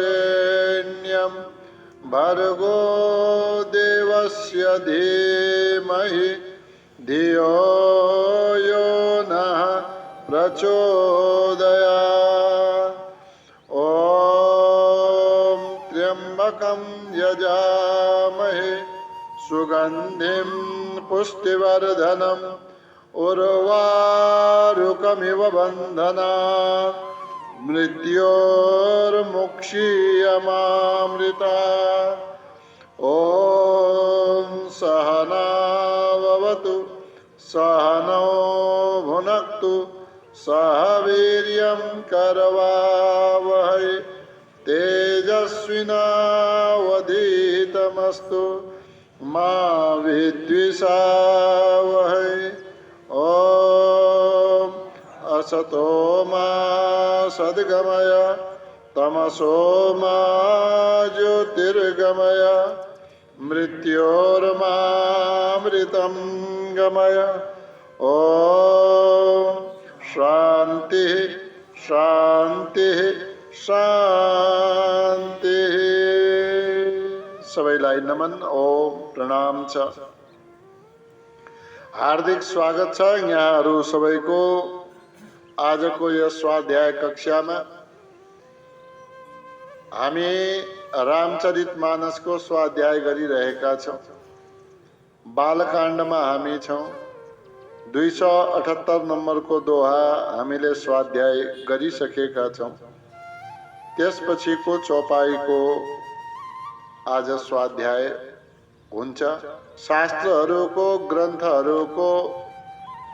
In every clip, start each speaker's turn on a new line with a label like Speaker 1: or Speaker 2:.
Speaker 1: तत्सवितुर्वरेण्यं भर्गो देवस्य धीमहि धियो यो नः प्रचोदयात्। ॐ त्र्यम्बकं यजामहे सुगन्धिं पुष्टिवर्धनम् उर्वारुकमिव बन्धनात् मृत्योर्मुक्षीयमामृतात्। ॐ सहनाववतु सहनौ भुनक्तु सह वीर्यं करवावहै तेजस्विनावधीतमस्तु मा विद्विषावहै। ॐ असतो मा सद्गमय तमसो मा ज्योतिर्गमय मृत्योर्मामृतं गमय। ॐ शान्ति शान्ति शान्ति। सबैलाई नमन। ओम प्रणाम छ। हार्दिक स्वागत छ यहाँहरू सबैको आजको यस स्वाध्याय कक्षामा। हामी रामचरितमानसको स्वाध्याय गरिरहेका छौं। बालकाण्डमा हामी छौं। 278 नम्बरको दोहा हामीले स्वाध्याय गरिसकेका छौं। त्यसपछिको चौपाईको आज स्वाध्याय हुन्छ। शास्त्रहरूको ग्रन्थहरूको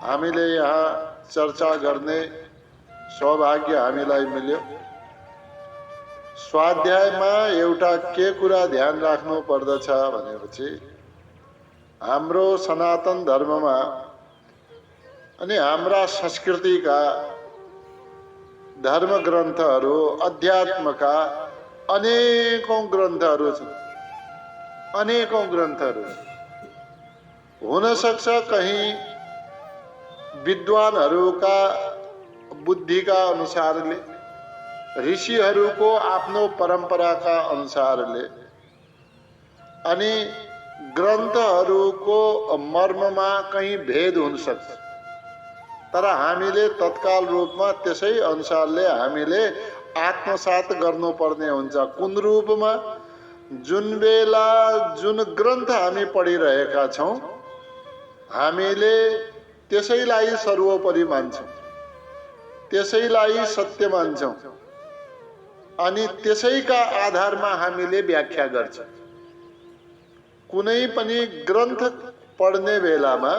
Speaker 1: हामीले यहाँ चर्चा गर्ने सौभाग्य हामीलाई मिल्यो। स्वाध्यायमा एउटा के कुरा ध्यान राख्नु पर्दछ भनेपछि हाम्रो सनातन धर्ममा अनि हाम्रा संस्कृतिका धर्म ग्रन्थहरू अध्यात्मका अनेकौं ग्रन्थहरू छन्। अनेकौं ग्रन्थहरू हुन सक्छ कहीं विद्वानहरूका बुद्धिका अनुसारले, ऋषिहरूको आफ्नो परम्पराका अनुसारले अनि ग्रन्थहरूको मर्ममा कहीं भेद हुन सक्छ। तर हामीले तत्काल रूपमा त्यसै अनुसारले हामीले आत्मसात गर्नुपर्ने हुन्छ। कुन रूपमा? जुन बेला जुन ग्रन्थ हामी पढिरहेका छौं हामीले त्यसैलाई सर्वोपरि मान्छौं, त्यसैलाई सत्य मान्छौं अनि त्यसैका आधारमा हामीले व्याख्या गर्छौं। कुनै पनि ग्रन्थ पढ्ने बेलामा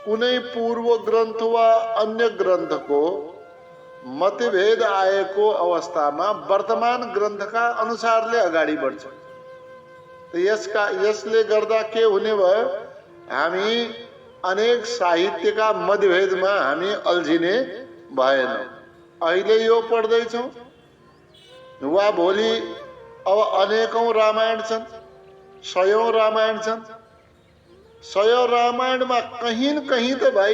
Speaker 1: कुनै पूर्व ग्रन्थ वा अन्य ग्रन्थको मतभेद आएको अवस्थामा वर्तमान ग्रन्थका अनुसारले अगाडि बढ्छ। यसले गर्दा के हुने भयो? हामी अनेक साहित्यका मतभेदमा हामी अल्झिने भएनौं। अहिले यो पढ्दैछौं वा भोलि अब अनेकौं रामायण छन्, सयौं रामायण छन्। सयौं रामायणमा कहीं न कहीं त भाइ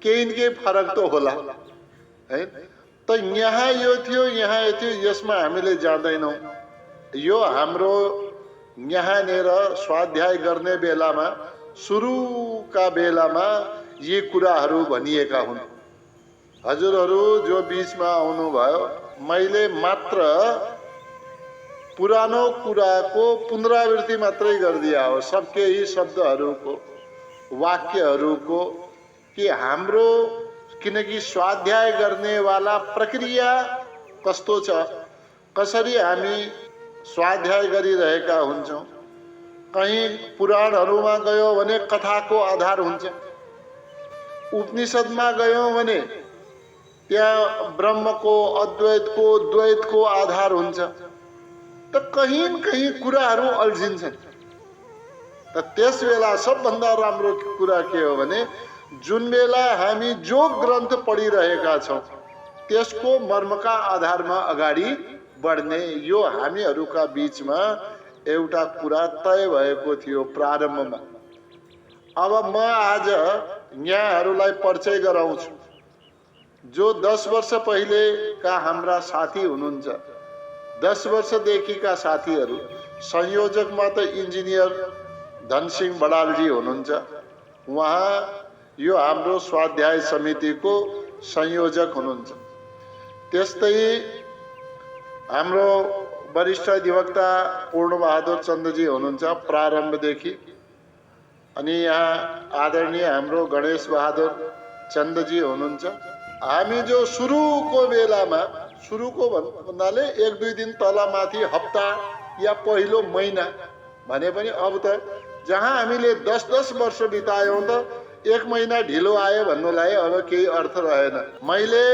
Speaker 1: केही न केही फरक त होला है। त यहाँ यो थियो, यहाँ यो थियो, यसमा हामीले जान्दैनौं। यो हाम्रो यहाँनिर स्वाध्याय गर्ने बेलामा सुरुका बेलामा यी कुराहरू भनिएका हुन्। हजुरहरू जो बीचमा आउनुभयो, मैले मात्र पुरानो कुराको पुनरावृत्ति मात्रै गरिदिया हो, सबके यी शब्दहरूको, वाक्यहरूको, कि हाम्रो किनकि स्वाध्याय गर्नेवाला प्रक्रिया कस्तो छ, कसरी हामी स्वाध्याय गरिरहेका हुन्छौँ। कहीँ पुराणहरूमा गयो भने कथाको आधार हुन्छ, उपनिषदमा गयौँ भने त्यहाँ ब्रह्मको, अद्वैतको, द्वैतको आधार हुन्छ। त कहीँ न कहीँ कुराहरू अल्झिन्छन्। त त्यस बेला सबभन्दा राम्रो कुरा के हो भने जुन बेला हामी जो ग्रन्थ पढिरहेका छौँ त्यसको मर्मका आधारमा अगाडि बढ्ने, यो हामीहरूका बीचमा एउटा कुरा तय भएको थियो प्रारम्भमा। अब म आज यहाँहरूलाई परिचय गराउँछु। जो 10 वर्ष पहिलेका हाम्रा साथी हुनुहुन्छ, 10 वर्षदेखिका साथीहरू, संयोजकमा त इन्जिनियर धनसिंह बडालजी हुनुहुन्छ। उहाँ यो हाम्रो स्वाध्याय समितिको संयोजक हुनुहुन्छ। त्यस्तै हाम्रो वरिष्ठ अधिवक्ता पूर्णबहादुर चन्दजी हुनुहुन्छ प्रारम्भदेखि। अनि यहाँ आदरणीय हाम्रो गणेश बहादुर चन्दजी हुनुहुन्छ। हामी जो सुरुको बेलामा, सुरुको भन्नाले 1-2 दिन तलमाथि हप्ता या पहिलो महिना भने पनि, अब त जहाँ हामीले 10-10 वर्ष बितायौँ त 1 महिना ढिलो आयो भन्नुलाई अब केही अर्थ रहेन। मैले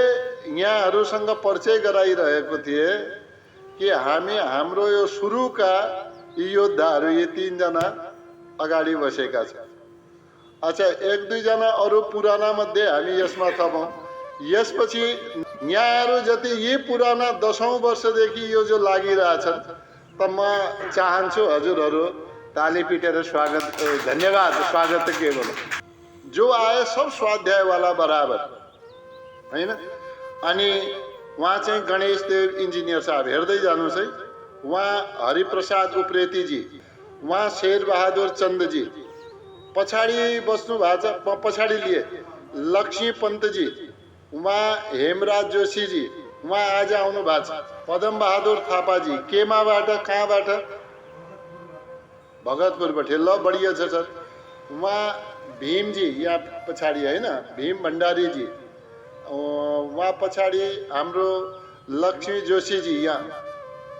Speaker 1: यहाँहरूसँग परिचय गराइरहेको थिएँ कि हामी, हाम्रो यो सुरुका योद्धाहरू, यी 3 जना अगाडि बसेका छन्। अच्छा, 1-2 जना अरू पुराना मध्ये हामी यसमा थपौँ। यसपछि यहाँहरू जति यी पुराना 10औं वर्षदेखि यो जो लागिरहेछन्, त म चाहन्छु हजुरहरू ताली पिटेर स्वागत, धन्यवाद, स्वागत त के बोल, जो आए सब स्वाध्याय वाला बराबर हैन। अनि उहाँ चाहिँ गणेश देव इंजीनियर साहब, हेर्दै जानुहोस् है। उहाँ हरिप्रसाद उप्रेतीजी, उहाँ शेरबहादुर चन्दजी, पछाडि बस्नु भएको छ, म पछाडि लिए, लक्ष्मी पन्तजी, उहाँ हेमराज जोशीजी, उहाँ आज आउनु भएको छ, पदम बहादुर थापाजी, केमाबाट, कहाँबाट, भगतपुरबाट, ल बढिया छ सर। उहाँ भीमजी यहाँ पछाडि हैन, भीम भण्डारीजी, उहाँ पछाडि हाम्रो लक्ष्मी जोशीजी, यहाँ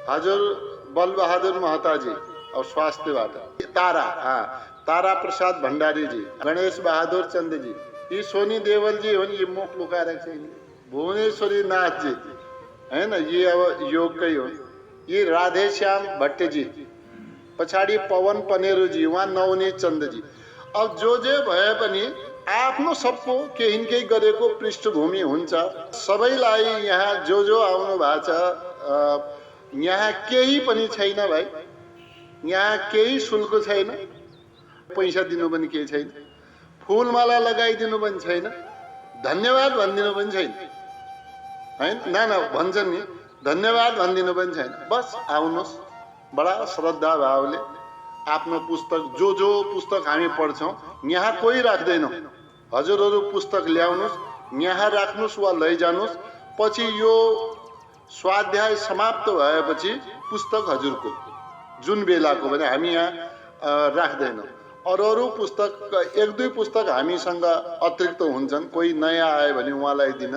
Speaker 1: हजुर बलबहादुर महताजी और स्वास्थ्यबाट, तारा, तारा प्रसाद भण्डारीजी, गणेश बहादुर चन्दजी, यी सोनी देवलजी हुन्, यी मुख लुकाएर चाहिँ भुवनेश्वरी नाथजी हैन, यी अब योगकै हुन्। यी राधेश्याम भट्टजी, पछाडि पवन पनेरुजी, उहाँ नवनी चन्दजी। अब जो भए पनि आफ्नो सबको केही न केही गरेको पृष्ठभूमि हुन्छ। सबैलाई यहाँ जो आउनु भएको छ, यहाँ केही पनि छैन भाइ, यहाँ केही शुल्क छैन, पैसा दिनु पनि केही छैन, फुलमाला लगाइदिनु पनि छैन, धन्यवाद भनिदिनु पनि छैन हैन, ना भन्छन् नि, धन्यवाद भनिदिनु पनि छैन। बस आउनुहोस् बडा श्रद्धा भावले आफ्नो पुस्तक, जो पुस्तक हामी पढ्छौँ यहाँ कोही राख्दैनौँ, हजुरहरू पुस्तक ल्याउनुहोस्, यहाँ राख्नुहोस् वा लैजानुहोस्। पछि यो स्वाध्याय समाप्त भएपछि पुस्तक हजुरको, जुन बेलाको भने हामी यहाँ राख्दैनौँ। अरू पुस्तक, 1-2 पुस्तक हामीसँग अतिरिक्त हुन्छन्, कोही नयाँ आयो भने उहाँलाई दिन।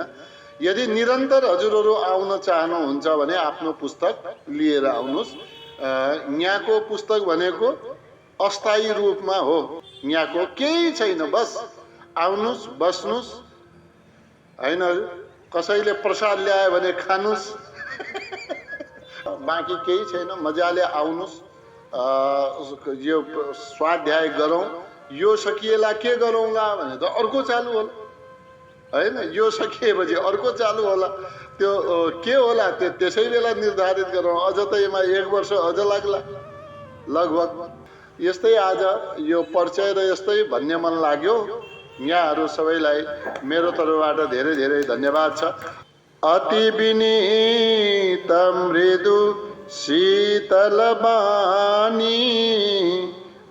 Speaker 1: यदि निरन्तर हजुरहरू आउन चाहनुहुन्छ भने आफ्नो पुस्तक लिएर आउनुहोस्। यहाँको पुस्तक भनेको अस्थायी रूपमा हो, यहाँको केही छैन, बस आउनुहोस्, बस्नुहोस् हैन, कसैले प्रसाद ल्यायो भने खानुहोस्, बाँकी केही छैन, मजाले आउनुहोस्। यो स्वाध्याय गरौँ, यो सकिएला के गरौँला भने त अर्को चालु होला हैन, यो सकिएपछि अर्को चालु होला, त्यो के होला त्यो त्यसै बेला निर्धारित गरौँ। अझ त यसमा 1 वर्ष अझ लाग्ला लगभग। यस्तै आज यो परिचय र यस्तै भन्ने मन लाग्यो। यहाँहरू सबैलाई मेरो तर्फबाट धेरै धेरै धन्यवाद छ। अति विनीत मृदु शीतल बानी,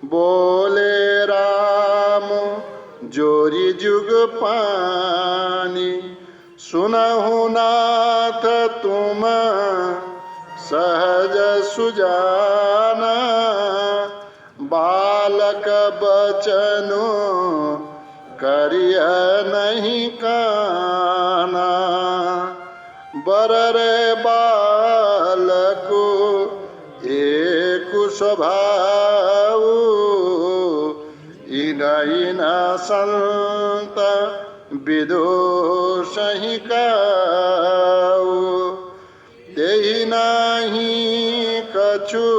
Speaker 1: बोले राम जोरी जुग पानी, सुनहु नाथ तुम सहज सुजाना बालक बचनु करिय नहीं काना बररे बालको एक स्वभाव इना संत विदुषहि काऊ देहि नाही कछु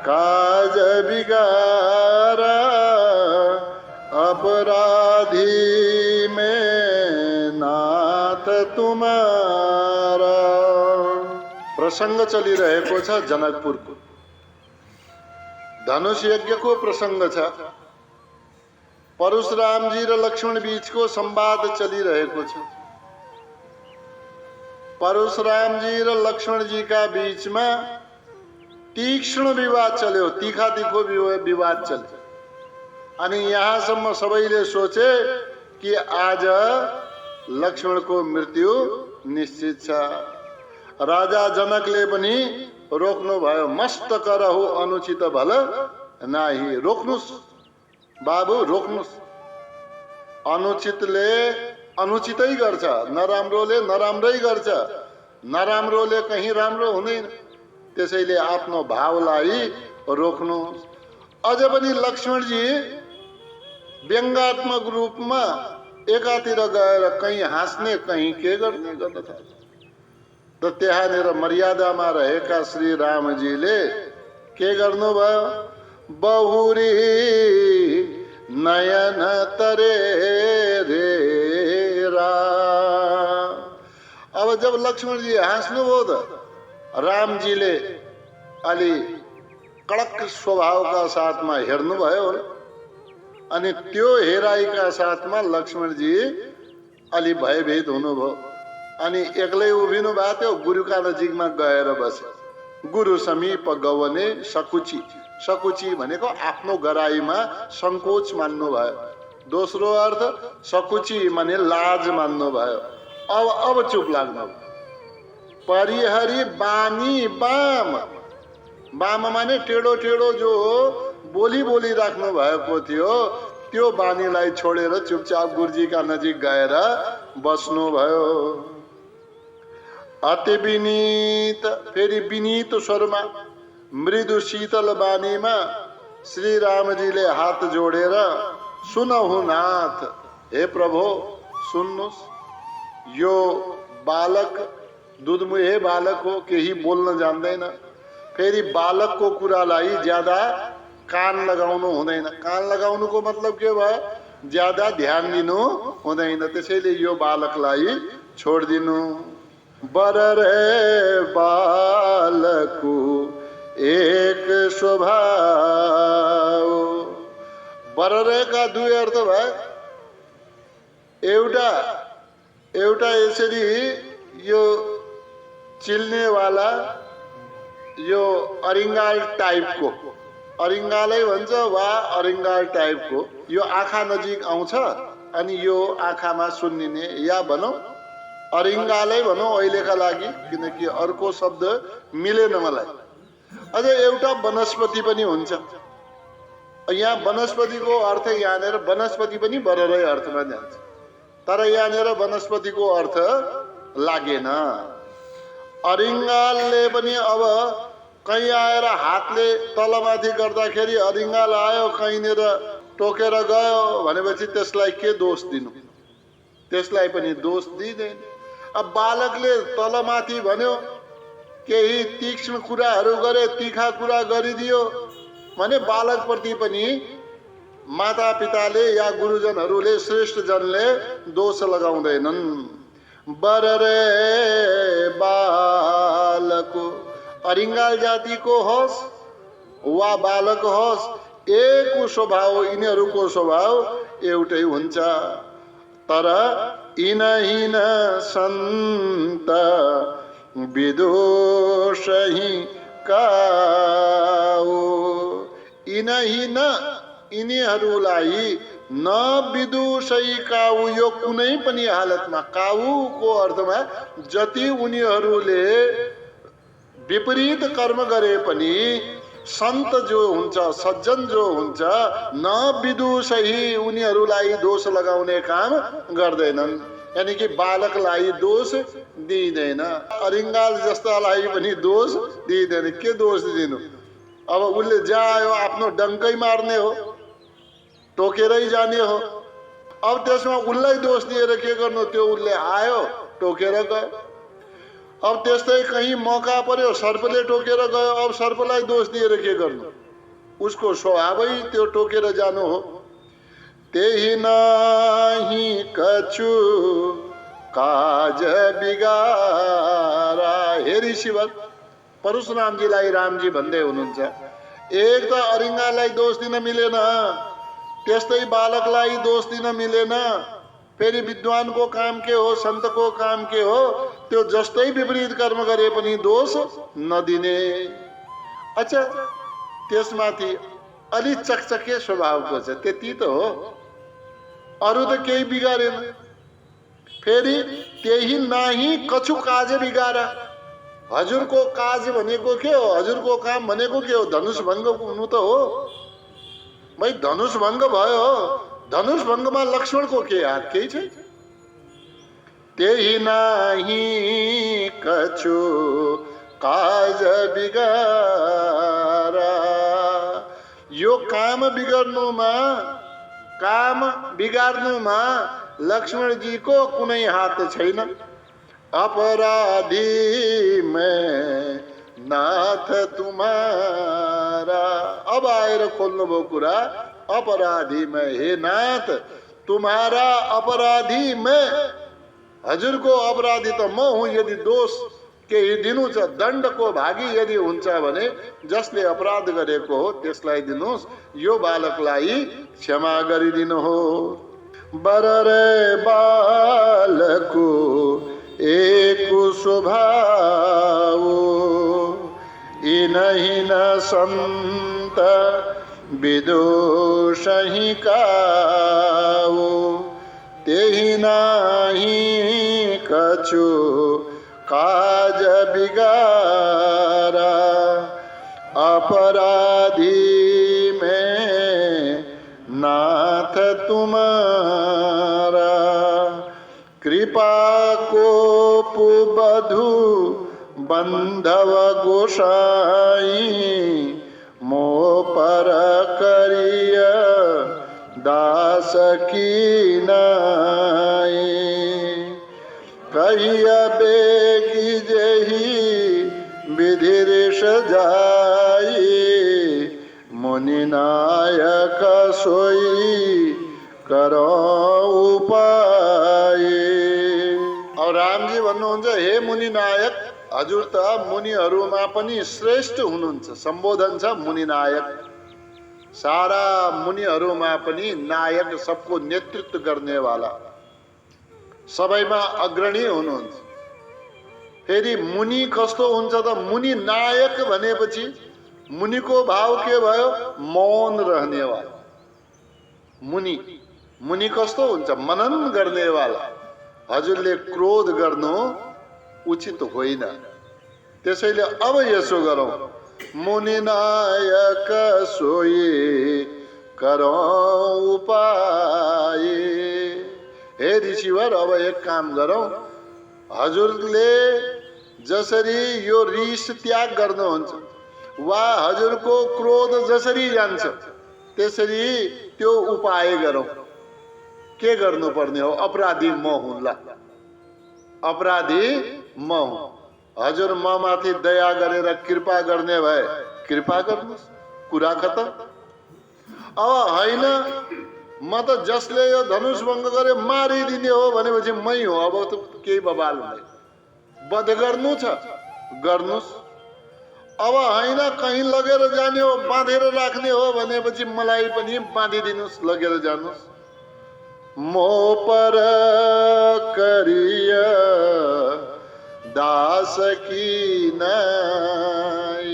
Speaker 1: काज बिगारा अपराधी में नाथ तुम्हारा। प्रसंग चलिरहेको छ जनकपुरको। धनुष यज्ञको प्रसंग छ। परशुरामजी र लक्ष्मण बीचको संवाद चलिरहेको छ। परशुरामजी र लक्ष्मणजीका बीचमा तीक्ष्ण विवाद चल्यो, तीखा तीखो विवाद चल्यो। अनि यहाँसम्म सबैले सोचे कि आज लक्ष्मणको मृत्यु निश्चित छ। राजा जनकले पनि रोक्नु भयो। मस्त करहु अनुचित भल नाही। रोक्नुस् बाबु, रोक्नुस्। अनुचितले अनुचितै गर्छ, नराम्रोले नराम्रै गर्छ, नराम्रोले कहीं राम्रो हुँदैन। त्यसैले आफ्नो भावलाई रोक्नुस्। अझ पनि लक्ष्मणजी व्यङ्गात्मक रूपमा एकातिर गएर कहीं हाँस्ने कहीं के गर्ने गर्न थाल्छ। त त्यहाँनिर मर्यादामा रहेका श्री रामजीले के गर्नुभयो? बहुरी नयन तरे रे राम। अब जब लक्ष्मण जी हाँस्नुभयो त रामजीले अलि कड़क स्वभावका साथमा हेर्नुभयो। अनि त्यो हेराइका साथमा लक्ष्मणजी अलि भयभीत हुनुभयो। अनि एक्लै उभिनु भएको थियो। गुरुका नजिकमा गएर बसे। गुरु समीप गवने सकुची। सकुची भनेको आफ्नो गराईमा संकोच मान्नु भयो। दोस्रो अर्थ सकुची माने लाज मान्नु भयो। अब चुप लाग्नु। परिहरी बानी बाम। बाम माने टेढो टेढो जो बोली राख्नु भएको थियो त्यो बानीलाई छोडेर चुपचाप गुरुजीका नजिक गएर बस्नु भयो। अति विनीत, फेरि विनीत स्वरमा मृदु शीतल बानीमा श्री रामजीले हात जोडेर सुनहु नाथ, हे प्रभु सुन्नुस्। यो बालक दुधमुहे बालक हो, केही बोल्न जान्दैन। फेरि बालकको कुरालाई ज्यादा कान लगाउनु हुँदैन। कान लगाउनुको मतलब के भयो? ज्यादा ध्यान दिनु हुँदैन। त्यसैले यो बालकलाई छोडिदिनु। बररे बालकु एक स्वभाव। बररेका दुई अर्थ भयो। एउटा यसरी यो चिल्नेवाला यो अरिङ्गाल टाइपको, अरिङ्गालै भन्छ वा अरिङ्गाल टाइपको, यो आँखा नजिक आउँछ अनि यो आँखामा सुन्निने, या भनौँ अरिङ्गालै भनौँ अहिलेका लागि, किनकि अर्को शब्द मिलेन मलाई। अझ एउटा वनस्पति पनि हुन्छ। यहाँ वनस्पतिको अर्थ यहाँनिर वनस्पति पनि बररै अर्थमा जान्छ, तर यहाँनिर वनस्पतिको अर्थ लागेन। अरिङ्गालले पनि अब कहीँ आएर हातले तलमाथि गर्दाखेरि अरिङ्गाल आयो, कहीँनिर टोकेर गयो भनेपछि त्यसलाई के दोष दिनु? त्यसलाई पनि दोष दिँदैन। अब बालकले तलमाथि भन्यो, केही तीक्ष्ण कुराहरू गरे, तीखा कुरा गरिदियो भने बालकप्रति पनि मातापिताले या गुरुजनहरूले, श्रेष्ठजनले दोष लगाउँदैनन्। बररे बालको, अरिङ्गाल जातिको होस् वा बालक होस्, एक स्वभाव, यिनीहरूको स्वभाव एउटै हुन्छ। तर यिन सन्त विदुषहि काऊ। यिनीहरूलाई न विदुषै काऊ, यो कुनै पनि हालतमा, काऊको अर्थमा जति उनीहरूले विपरीत कर्म गरे पनि सन्त जो हुन्छ, सज्जन जो हुन्छ, न विदुषही, उनीहरूलाई दोष लगाउने काम गर्दैनन्। यानी कि बालकलाई दोष दिइँदैन, अरिङ्गाल जस्तालाई पनि दोष दिइँदैन। के दोष दिनु? अब उसले जायो आफ्नो डङ्कै मार्ने हो, टोकेरै जाने हो। अब त्यसमा उसलाई दोष दिएर के गर्नु? त्यो उसले आयो टोकेर गयो। अब त्यस्तै कहीँ मौका पर्यो, सर्पले टोकेर गयो, अब सर्पलाई दोष दिएर के गर्नु? उसको स्वभावै त्यो टोकेर जानु हो। त्यही नाही कछु काज बिगारा। हे ऋषिवर, परशुरामजीलाई रामजी भन्दै हुनुहुन्छ, एक त अरिङ्गालाई दोष दिन मिलेन, त्यस्तै बालकलाई दोष दिन मिलेन। फेरि विद्वानको काम के हो, सन्तको काम के हो? त्यो जस्तै विपरीत कर्म गरे पनि दोष नदिने। अच्छा, त्यसमाथि अलि चकचके स्वभावको छ, त्यति त हो, अरू त केही बिगारेन। फेरि त्यही नाही कछु काज बिगारा। हजुरको काज भनेको के हो? हजुरको काम भनेको के हो? धनुष भङ्ग हुनु त हो। भाइ धनुष भङ्ग भयो, धनुष भङ्गमा लक्ष्मणको के हात? केही छैन। त्यही नाही कछु काज बिगारा। यो काम बिगार्नुमा लक्ष्मणजीको कुनै हात छैन। अपराधी मैं नाथ तुम्हारा। अब आएर खोल्नुभयो कुरा, अपराधी मैं, हे नाथ तुम्हारा अपराधी मैं। हजुरको अपराधी त म हुँ। यदि दोष केही दिनु छ, दण्डको भागी यदि हुन्छ भने जसले अपराध गरेको हो त्यसलाई दिनुहोस्, यो बालकलाई क्षमा गरिदिनु हो। बररे बालको एक स्वभाव, इनहि न संत विदुषहि काऊ। तेहि नाही कछु काज बिगारा। अपराधी में नाथ तुम्हारा। कृपा को बधु बंधव गोसाई। मोह पर करिय दास की नाई। कहिया बेगी जही विधिरेश जाई। मुनि नायक सोई करो उपाय। और रामजी भन्नुहुन्छ, हे मुनि नायक, हजुर त मुनिहरूमा पनि श्रेष्ठ हुनुहुन्छ। सम्बोधन छ मुनि नायक। सारा मुनिहरूमा पनि नायक, सबको नेतृत्व गर्नेवाला, सबैमा अग्रणी हुनुहुन्छ। फेरि मुनि कस्तो हुन्छ त? मुनि नायक भनेपछि मुनिको भाव के भयो? मौन रहनेवाला। मुनि कस्तो हुन्छ? मनन गर्नेवाला। हजुरले क्रोध गर्नु उचित होइन। त्यसैले अब यसो गरौँ, मुनि नायक सोई करौं उपाय। हे ऋषिवर, अब एक काम गरौँ, हजुरले जसरी यो रिस त्याग गर्नुहुन्छ वा हजुरको क्रोध जसरी जान्छ त्यसरी त्यो उपाय गरौँ। के गर्नुपर्ने हो? अपराधी म हुँला, अपराधी म हुँ। हजुर म माथि दया गरेर कृपा गर्ने भए कृपा गर्नुहोस्, कुरा खतम। अब होइन, म त जसले यो धनुष भङ्ग गरे मारिदिने हो भनेपछि मै हो। अब त केही बवाल हुँदैन। वध गर्नु छ गर्नुहोस्। अब होइन, कहीँ लगेर जाने हो, बाँधेर राख्ने हो भनेपछि मलाई पनि बाँधिदिनुहोस्, लगेर जानुहोस्। मोह पर करिय दास की नाई।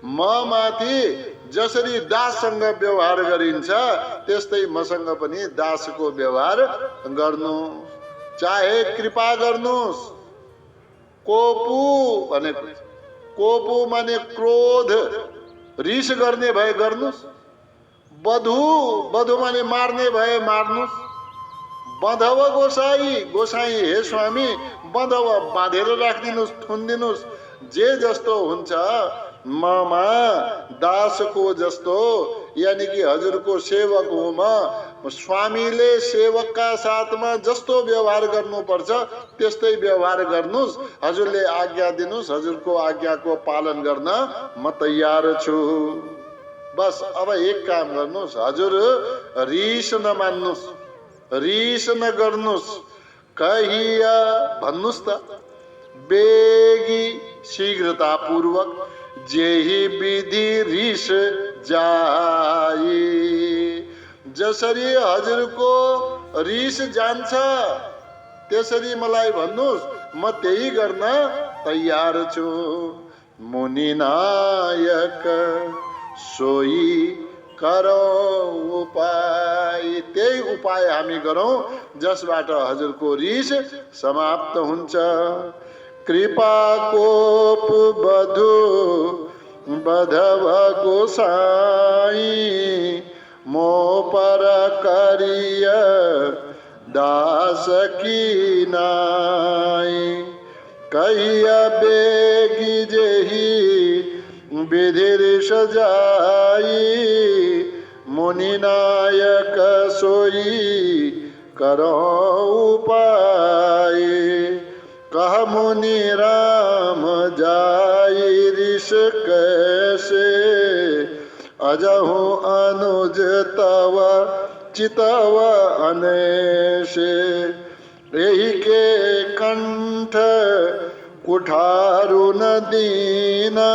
Speaker 1: म माथि जसरी दाससँग व्यवहार गरिन्छ त्यस्तै मसँग पनि दासको व्यवहार गर्नु। चाहे कृपा गर्नुहोस्। कोपु भनेको कोपो माने क्रोध, रिस गर्ने भए गर्नुस्। बधु, बधु माने मार्ने भए मार्नुस्। बधव गोसाई, गोसाई हे स्वामी बधव बाँधेर राखिदिनुस्, थुनिदिनुस्। जे जस्तो हुन्छ ममा दासको जस्तो, यानी कि हजुरको सेवक हुँ म। स्वामीले सेवकका साथमा जस्तो व्यवहार गर्नुपर्छ त्यस्तै व्यवहार गर्नुस्। हजुरले आज्ञा दिनुस्, हजुरको आज्ञाको पालन गर्न म तयार छु। बस अब एक काम गर्नुस्, हजुर रिस नमान्नुस्, रिस नगर्नुस्। कहिया भन्नुस् त, बेगी शीघ्रतापूर्वक जेही विधि रिस जाई। जसरी हजुरको रिस जान्छ त्यसरी मलाई भन्नुस्, म त्यही गर्न तयार छु। मुनिनायक सोही करो उपाय, त्यही उपाय हामी गरौँ जसबाट हजुरको रिस समाप्त हुन्छ। कृपा कोप बधु बधव गोसाई, मो पर करिय दास की नाई। कहिया बेगी जेही विधि रिस जाई, मुनिनायक सोई करो उपाय। कह मुनि राम जाई रिस कैसे, अजहु अनुज तव चितव अनेसे। यही के कंठ कुठारु न दीना,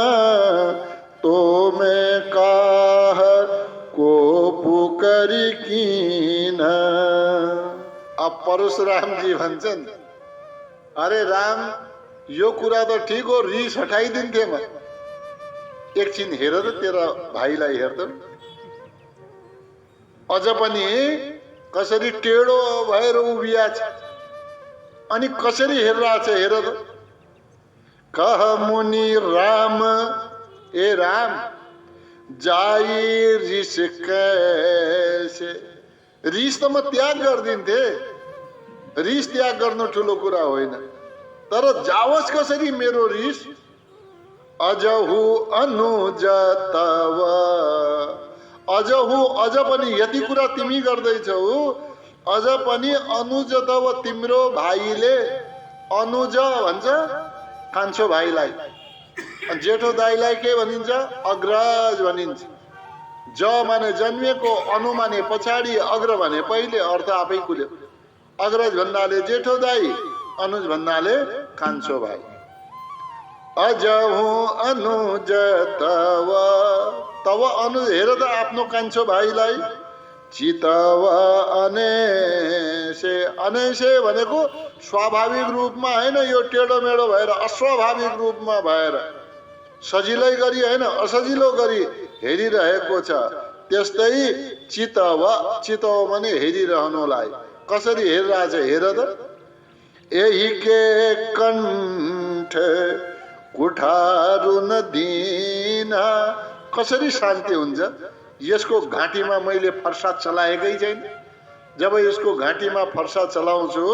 Speaker 1: तो मैं काह को पुकरी कीना। अब परशुराम जी भन्छन्, अरे राम यो कुरा त ठिक हो, रिस हटाइदिन्थे म। एकछिन हेर त तेरा भाइलाई हेर त, अझ पनि कसरी टेढो भएर उभिया छ, अनि कसरी हेरिरहेछ हेर त। कह मुनि राम, ए राम जाई रिस कैसे। रिस त म त्याग गरिदिन्थे, रिस त्याग गर्नु ठुलो कुरा होइन, तर जाओस् कसरी मेरो रिस। अजहु अनुज तव, अजहु अझ पनि यति कुरा तिमी गर्दैछौ, अझ पनि अनुज तव तिम्रो भाइले, अनुज भन्छ कान्छो भाइलाई, जेठो दाइलाई के भनिन्छ, अग्रज भनिन्छ। ज माने जन्मिएको, अनु माने पछाडि, अग्र भने पहिले, अर्थ आफै खुल्यो। अग्रज भन्नाले जेठो दाई, अनुज भन्नाले कान्छो भाइ। अजहु अनुज तव, तव अनुज हेर त आफ्नो कान्छो भाइलाई। चितव अनेसे, अनेसे भनेको स्वाभाविक रूपमा होइन, यो टेढो मेढो भएर अस्वाभाविक रूपमा भएर सजिलै गरी होइन असजिलो गरी हेरिरहेको छ। त्यस्तै चितव, चितव भने हेरिरहनुलाई, कसरी हेरिरहेछ हेर त। यही के कंठ कुठारु न दीना, कसरी शान्ति हुन्छ। यसको घाँटीमा मैले फर्सा चलाएकै छैन, जब यसको घाँटीमा फर्सा चलाउँछु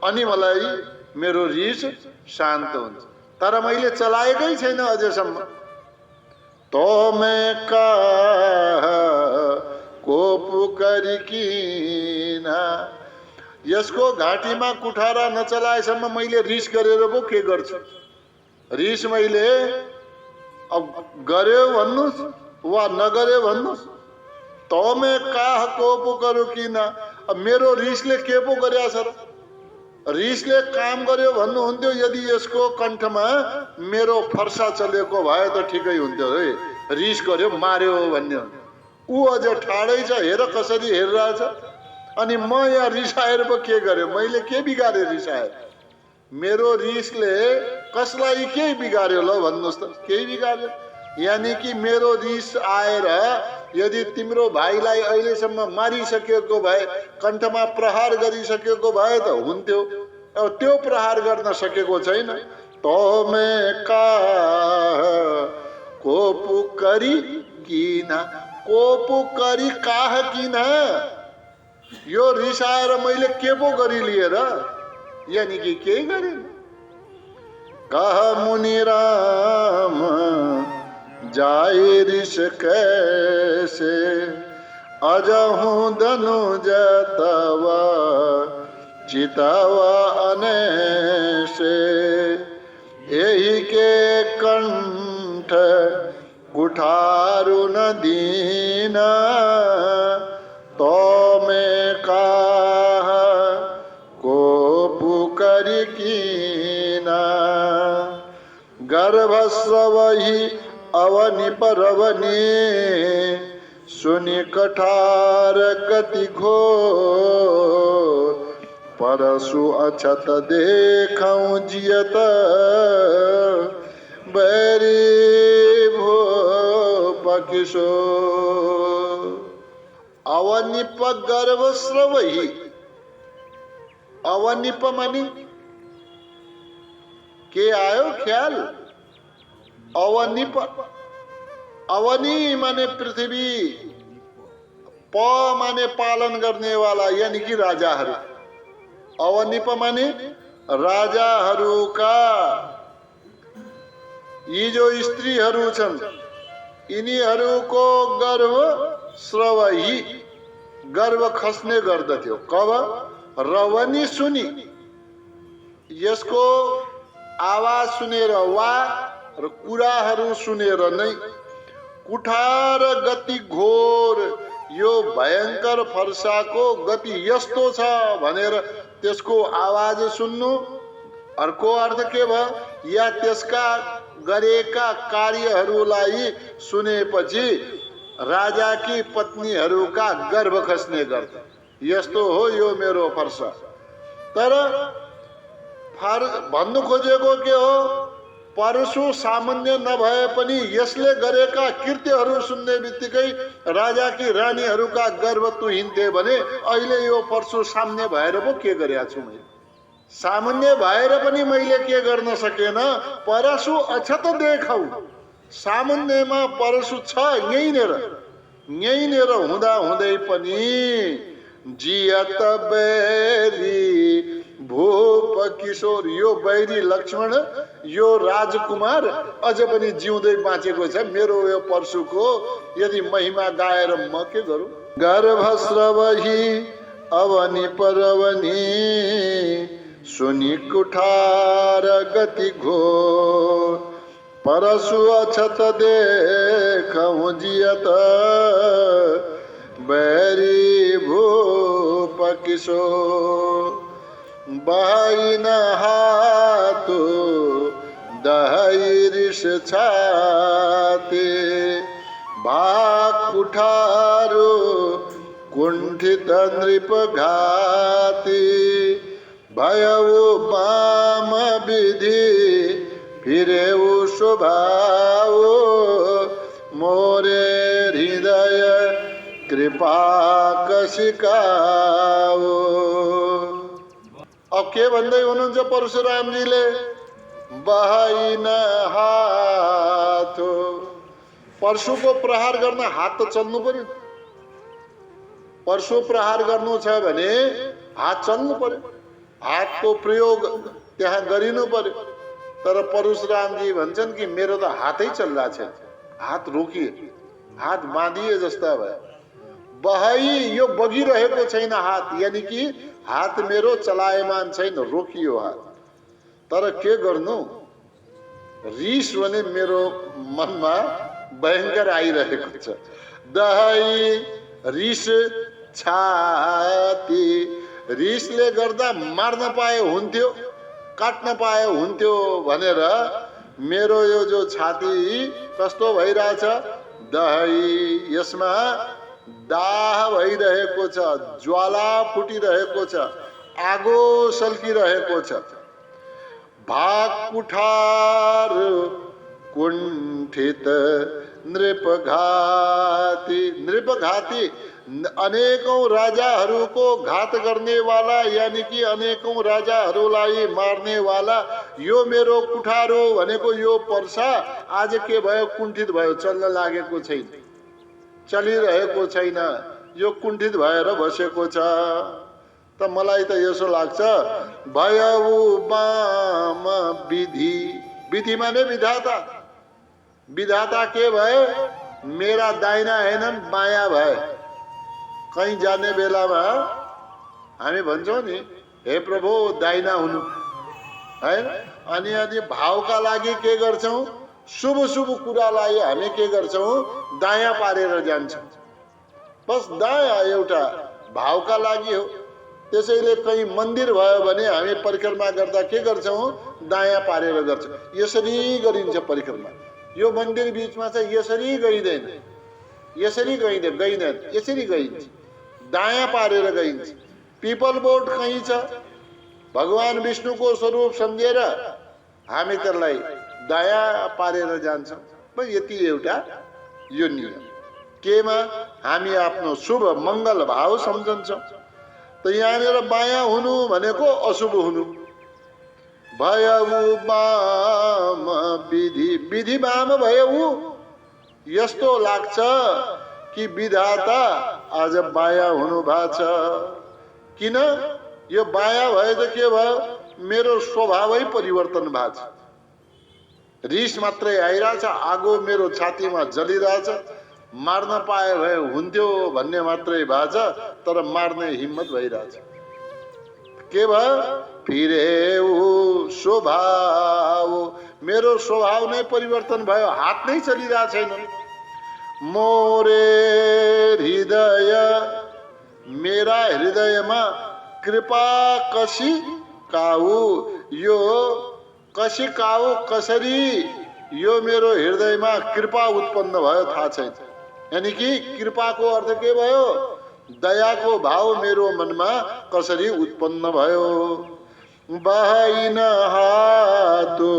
Speaker 1: अनि मलाई मेरो रिस शान्त हुन्छ, तर मैले चलाएकै छैन अझसम्म। तो मैं कह को पुकरिकिना, यसको घाँटीमा कुठारा नचलाएसम्म मैले रिस गरेर पो के गर्छु। रिस मैले अब गर्यो भन्नुस् वा नगर्यो भन्नुस्, तो मैं काह को पो करू किन। अब मेरो रिसले के पो गर्या छ र, रिसले काम गर्यो भन्नुहुन्थ्यो। यदि यसको कण्ठमा मेरो फर्सा चलेको भए त ठिकै हुन्थ्यो है, रिस गर्यो मार्यो भन्ने। ऊ अझ ठाडै छ, हेर कसरी हेरिरहेछ। अनि म यहाँ रिसाएर पो के गर्यो, मैले के बिगारे रिसाए। मेरो रिसले कसलाई के बिगार्यो ल भन्नुहोस् त, केही बिगार्यो। यानी कि मेरो रिस आएर यदि तिम्रो भाइलाई अहिलेसम्म मारिसकेको भए, कण्ठमा प्रहार गरिसकेको भए त हुन्थ्यो। अब त्यो प्रहार गर्न सकेको छैन, तो मैं काह कोपु करी किना, कोपु करी काह किना, यो रिसाएर मैले के पो गरिलिएर, यानी कि केही गरेन। कह मुनि राम जाए रिस कैसे, अजहूं धनुज तवा चितावा अनैसे, यही के कंठ कुठारु न दीना, तो मैं काह को पुकरि कीना। गर्भस्रवहि अवनि परवनि, सुनि कठार गति घोर, परशु अछत देखौं जियत, बैरी भूप किशोर। अवनिप गर्भस्रवहि, अवनिप मानी के आयो ख्याल, अवनिप, अवनि माने पृथ्वी, प माने पालन गर्ने वाला यानी कि राजाहरू, अवनिप माने राजाहरूका यी जो स्त्रीहरू छन् यिनीहरूको गर्भ स्रवही, गर्भ खस्ने गर्दथ्यो। कब? रवनी सुनि, यसको आवाज सुनेर वा र कुराहरू सुनेर नै, कुठार गति घोर, यो भयंकर फर्साको गति यस्तो छ भनेर त्यसको आवाज सुन्नु। अर्को अर्थ के भयो? या त्यसका गरेका कार्यहरूलाई सुनेपछि राजाकी पत्नीहरूका गर्भ खस्ने गर्छ। यस्तो हो यो मेरो फर्सा। तर भन्नु खोजेको के हो? परशु सामान्य नभए पनि यसले गरेका कृत्यहरू सुन्ने बित्तिकै राजाकी रानीहरूका गर्भ तुहिन्थे भने अहिले यो परशु सामान्य भएर पो के गरेका छु मैले? सामान्य भएर पनि मैले के गर्न सकेन? परशु अछत देखौ, सामान्यमा परशु छ यहीँनेर हुँदा हुँदै पनि जियत बैरी भूप किशोर, यो बैरी लक्ष्मण, यो राजकुमार अझ पनि जिउँदै बाँचेको छ। मेरो यो परशुको यदि महिमा गाएर म के गरौँ? गर्भस्रवहि अवनि परवनि, सुनि कुठार गति घोर, परशु अछत देखौं जियत, बैरी भूप किशोर। बहाई न हाथो दहाई रिस छाते, भाग कुठारो कुंठित नृप घाती, भयउ बाम विधि फिरेउ स्वभाव, मोरे हृदय कृपा कसिकाओ। अब के भन्दै हुनुहुन्छ परशुरामजीले? बहाइन हाथ, परशुको प्रहार गर्न हात त चल्नु पर्यो। परशु प्रहार गर्नु छ भने हात चल्नु पर्यो, हातको प्रयोग त्यहाँ गरिनु पर्यो। तर परशुरामजी भन्छन् कि मेरो त हातै चल्ला छैन, हात रोकिए, हात बाँधिए जस्ता भयो। बहाई, यो बगिरहेको छैन हात, यानी कि हात मेरो चलायमान छैन, रोकियो हात। तर के गर्नु? रिस भने मेरो मनमा भयंकर आइरहेको छ। दहाई रिस छाती, रिसले गर्दा मार्न पाए हुन्थ्यो, काट्न पाए हुन्थ्यो भनेर मेरो यो जो छाती कस्तो भइरहेछ? दहाई, यसमा दाह भइरहेको छ, ज्वाला फुटिरहेको छ, आगो सल्किरहेको छ। भाग कुठार कुण्ठित नृपघाती, नृपघाती अनेकौं राजाहरूको घात गर्ने वाला, यानी कि अनेकौं राजाहरूलाई मार्ने वाला यो मेरो कुठारो भनेको यो पर्सा आज के भयो, कुण्ठित भयो, चल्न लागेको छैन, चलिरहेको छैन, यो कुण्ठित भएर बसेको छ। त मलाई त यसो लाग्छ, भयउ बाम विधि, विधि माने विधाता, विधाता के भए, मेरा दाहिना हैनन् बायाँ भए। कहीँ जाने बेलामा हामी भन्छौँ नि, हे प्रभु दाहिना हुनु हैन, अनि भावका लागि के गर्छौँ, शुभ शुभ कुरालाई हामी के गर्छौँ, दायाँ पारेर जान्छौँ। बस दायाँ एउटा भावका लागि हो। त्यसैले कहीँ मन्दिर भयो भने हामी परिक्रमा गर्दा के गर्छौँ, दायाँ पारेर गर्छौँ। यसरी गरिन्छ परिक्रमा। यो मन्दिर बिचमा चाहिँ यसरी गइँदैन, यसरी गइँदैन, यसरी गइन्छ, दायाँ पारेर गइन्छ। पिपल बोट कहीँ छ, भगवान विष्णुको स्वरूप सम्झेर हामी त्यसलाई दायाँ पारेर जान्छौँ। बस यति एउटा यो नियम। केमा, हामी आफ्नो शुभ मङ्गल भाव सम्झन्छौँ। त यहाँनिर बायाँ हुनु भनेको अशुभ हुनु। भयउ बाम विधि, विधि बाम भयउ, यस्तो लाग्छ कि विधाता आज बायाँ हुनु भएको छ। किन यो बायाँ भए त के भयो, मेरो स्वभावै परिवर्तन भएको छ। रिस मात्रै आइरहेछ, आगो मेरो छातीमा जलिरहेछ, मार्न पाए भए हुन्थ्यो भन्ने मात्रै भएको छ, तर मार्ने हिम्मत भइरहेछ। के भयो, फिरेउ स्वभाव, मेरो स्वभाव नै परिवर्तन भयो, हात नै चलिरहेको छैन। मोरे हृदय, मेरा हृदयमा कृपा कसी काऊ, यो कसी काऊ कसरी यो मेरो हृदयमा कृपा उत्पन्न भयो थाहा छैन। यानी कि कृपाको अर्थ के भयो, दयाको भाव मेरो मनमा कसरी उत्पन्न भयो। बहाइन हातो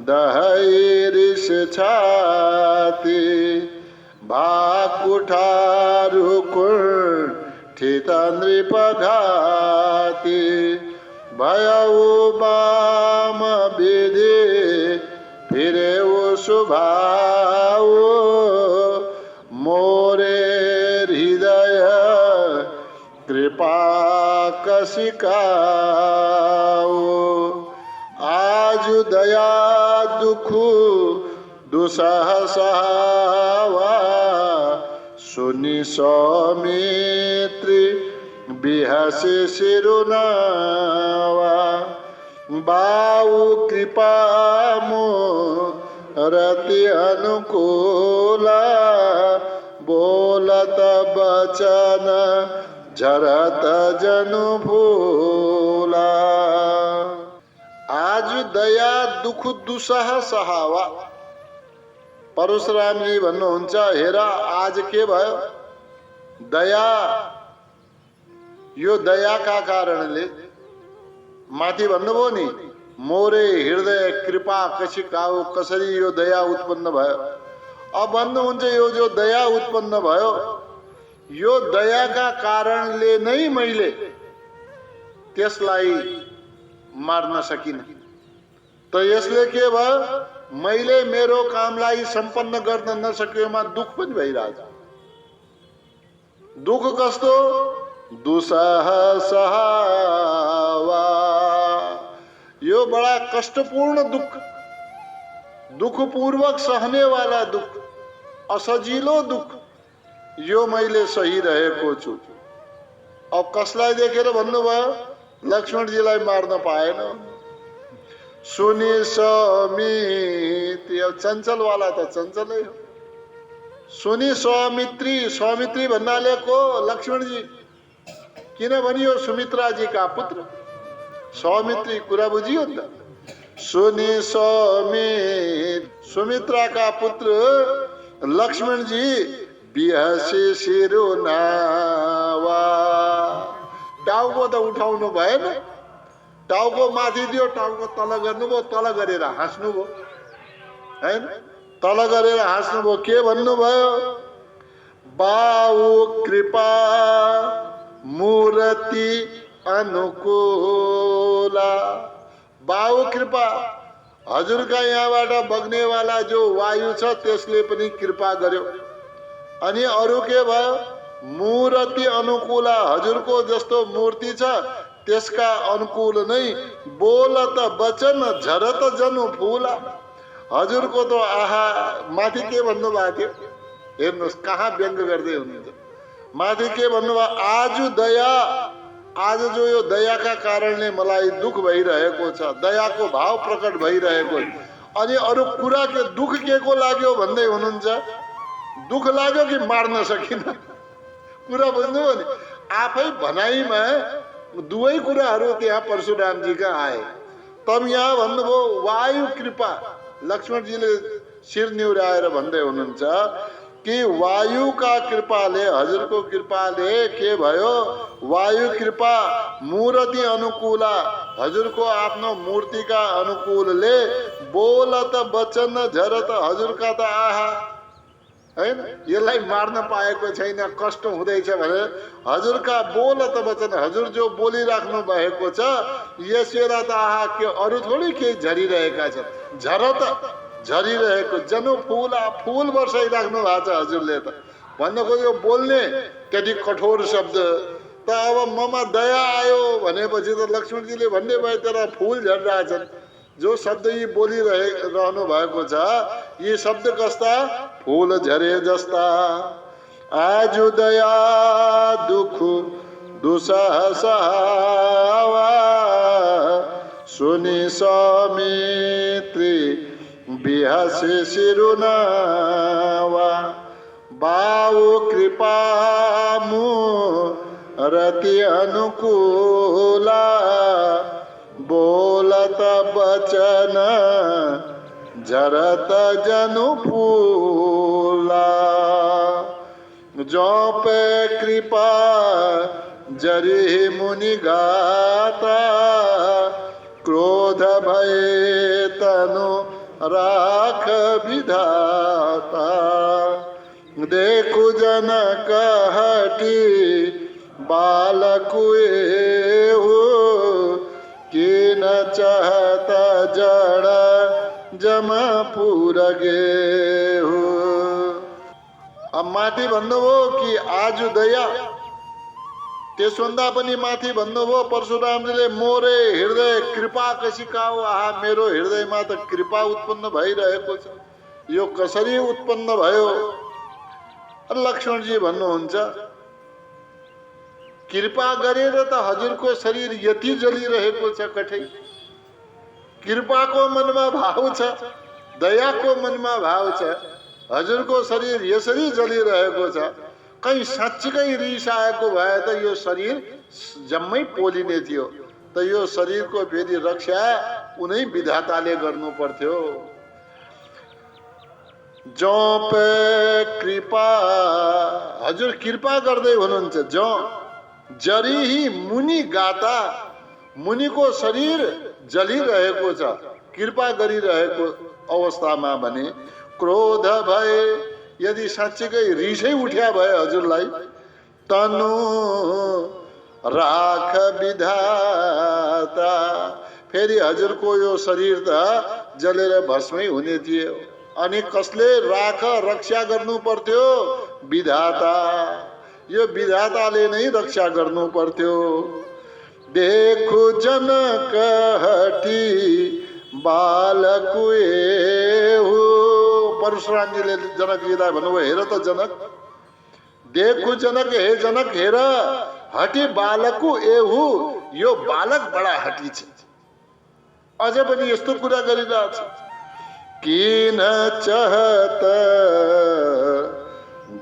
Speaker 1: दहैरिस छाती, भाकुठारु कुण्ठित नृपघाती, भयउ बाम विधि फिरेउ स्वभाव, मोरे हृदय कृपा कसी काऊ। आज दया दुख दुसह सहावा, सुनि सौमित्री बिहसे सिरुनावा, बाऊ कृपा मो रति अनुकूला, बोलत बचन झरत जनु फूला। आज दया दुख दुसह सहावा। परशुरामजी भन्नुहुन्छ, हेर आज के भयो, दया, यो दयाका कारणले, माथि भन्नुभयो नि, मोरे हृदय कृपा कसी काऊ, कसरी यो दया उत्पन्न भयो। अब भन्नुहुन्छ यो जो दया उत्पन्न भयो, यो दयाका कारणले नै मैले त्यसलाई मार्न सकिन। त यसले के भयो, मैले मेरो कामलाई सम्पन्न गर्न नसकेमा दुख पनि भइरहेछ। दुख कस्तो, दुसह सहावा, यो बडा कष्टपूर्ण दुख, दुखपूर्वक सहने वाला दुख, असजिलो दुख, यो मैले सहिरहेको छु। अब कसलाई देखेर भन्नुभयो, लक्ष्मणजीलाई मार्न पाएन। सुनि सौमित्री, अब चञ्चलवाला त चञ्चलै हो। सुनि सौमित्री, सौमित्री भन्नाले को, लक्ष्मणजी, किन भनियो सुमित्राजीका पुत्र सौमित्री, कुरा बुझियो नि त। सुनि सौमित्र, सुमित्राका पुत्र लक्ष्मणजी बिहसे सिरुनावा, टाउको त उठाउनु भएन, टाउको माथि दियो, टाउको तल गर्नुभयो, तल गरेर हाँस्नुभयो हैन, तल गरेर हाँस्नुभयो। के भन्नुभयो, बाऊ कृपा मूर्ति अनुकूला, बाहु कृपा हजुरका यहाँबाट बग्नेवाला जो वायु छ त्यसले पनि कृपा गर्यो। अनि अरु के भयो? मूर्ति अनुकूल हजुरको जस्तो मूर्ति छ त्यसका अनुकूल नै बोलत वचन झरत जनु फूला। हजुरको त आहा माथि के भन्नुभएको थियो हेर्नुहोस्, कहाँ व्यङ्ग गर्दै हुनुहुन्छ। माथि के भन्नुभयो? आज दया, आज जो यो दयाका कारणले मलाई दुख भइरहेको छ, दयाको भाव प्रकट भइरहेको। अनि अरु कुरा के दुख के को लाग्यो भन्दै हुनुहुन्छ? दुख लाग्यो कि मार्न सकिन? कुरा बुझ्नुभयो नि? आफै भनाइमा दुवै कुराहरू त्यहाँ परशुरामजीका आए। तब यहाँ भन्नुभयो वायु कृपा। लक्ष्मणजीले शिर निहुराएर भन्दै हुनुहुन्छ कि वायुका कृपाले, हजुरको कृपाले के भयो? वायु कृपा मूर्ति अनुकूला, हजुरको आफ्नो मूर्तिका अनुकूलले बोलत वचन झरत, हजुरका त आहा हैन, यसलाई मार्न पाएको छैन, कष्ट हुँदैछ भने हजुरका बोलत वचन, हजुर जो बोलिराख्नु भएको छ यस बेला त आहा के अरू थोरै केही झरिरहेका छन्, झरत झरिरहेको जनु फूला, फूल वर्षाइराख्नु भएको छ हजुरले। त भन्न खोजेको बोल्ने त्यति कठोर शब्द त अब ममा दया आयो भनेपछि त लक्ष्मणजीले भन्दै भयो तर फूल झरिरहेछन्। जो शब्द यी बोलिरहनु भएको छ यी शब्द कस्ता? फूल झरे जस्ता। आज दया दुख दुसहसावा सुनि समित्री बिहासे सिरुनावा। बाहु कृपा मूर्ति अनुकूला बोलत वचन झरत जनु फूला। जो पे कृपा जरि मुनि गाता क्रोध भय तनु राख विधाता। देखु जनक हटी बालकुए किन चाहत जड़ जमपुर गेहु। अब माथि भन्नुभयो कि आज दया, त्यसभन्दा पनि माथि भन्नुभयो परशुरामजीले मोरे हृदय कृपा कसिका हो। आहा मेरो हृदयमा त कृपा उत्पन्न भइरहेको छ, यो कसरी उत्पन्न भयो? लक्ष्मणजी भन्नुहुन्छ कृपा गरेर त हजुरको शरीर यति जलिरहेको छ कठै। कृपाको मनमा भाव छ, दयाको मनमा भाव छ, हजुरको शरीर यसरी जलिरहेको छ। कहीं साँच्चीकै रिस आएको भए त यो शरीर जम्मै पोलिने थियो, त यो शरीरको फेरि रक्षा उनै विधाताले गर्नु पर्थ्यो। जो पे कृपा, हजुर कृपा गर्दै हुनुहुन्छ। जो जरिही मुनि गाता, मुनिको शरीर जलिरहेको छ कृपा गरिरहेको अवस्थामा भने क्रोध भए, यदि साँच्चीकै रिसै उठ्या भए हजुरलाई, तनु राख विधाता, फेरि हजुरको यो शरीर त जलेर भस्मै हुने थियो। अनि कसले राख रक्षा गर्नु पर्थ्यो? विधाता, यो विधाताले नै रक्षा गर्नु पर्थ्यो। देखु जनक हटी बालकुए हो। परशुरामजीले जनकजीलाई भन्नुभयो हेर त जनक, देखु जनक, हे जनक हेर, हटी बालकु एहु, यो बालक बडा हटी छ। अझ पनि यस्तो कुरा गरिरहेछ। किन चाहत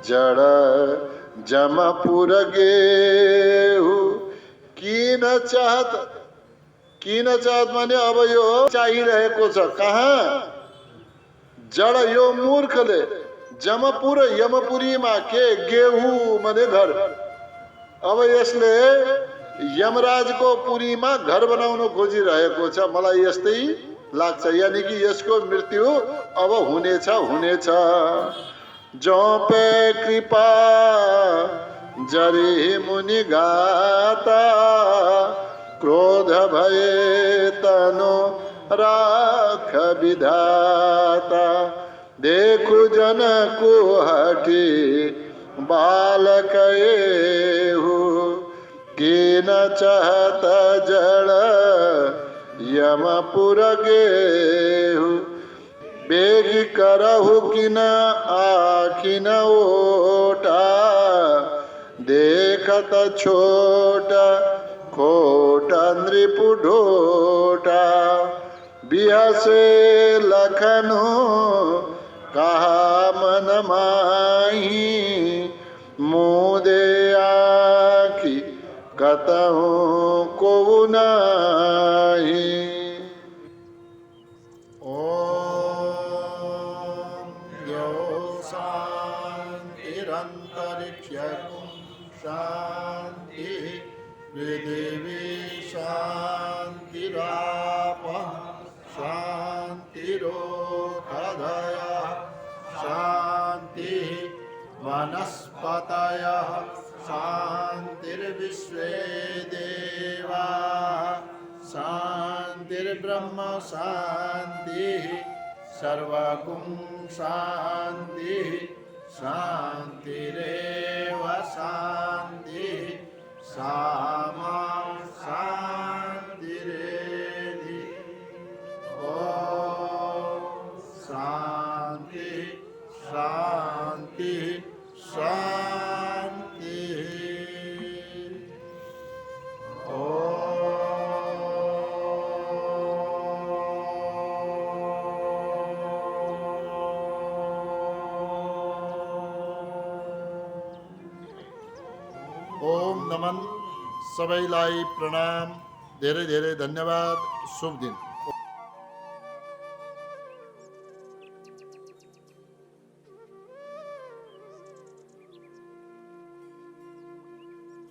Speaker 1: जड़ जमपुर गेहु। किन चाहत, किन चाहत माने अब यो चाहिरहेको छ कहाँ? जड़ यो मूर्खले जमपुर यमपुरीमा के गेहु माने घर। अब यसले यमराजको पुरीमा घर बनाउन खोजिरहेको छ, मलाई यस्तै लाग्छ। यानी कि यसको मृत्यु अब हुनेछ हुनेछ। जो पे कृपा जरि मुनि गाता क्रोध भये तनु राख विधाता। देखु जन कुहठी बालक एहु, कीन चहत जड़ यमपुर गेहु। बेग करहु किन आखिन ओटा, देखत छोट खोट नृपु ढोटा। बिहसे लखनु कहा मन माही, मुदे आखि कतहु को नाही। शांति पृथिवी शांतिरापः शांतिरोषधयः शांतिः वनस्पतयः शांतिर्विश्वे देवाः शांतिर्ब्रह्म शांतिः सर्वगुं शांतिः शांतिरेव शांतिः सामा शांतिरेधि। ओम शांति शांति शांति। ओम नमन सबैलाई प्रणाम, धेरै धेरै धन्यवाद, शुभ दिन।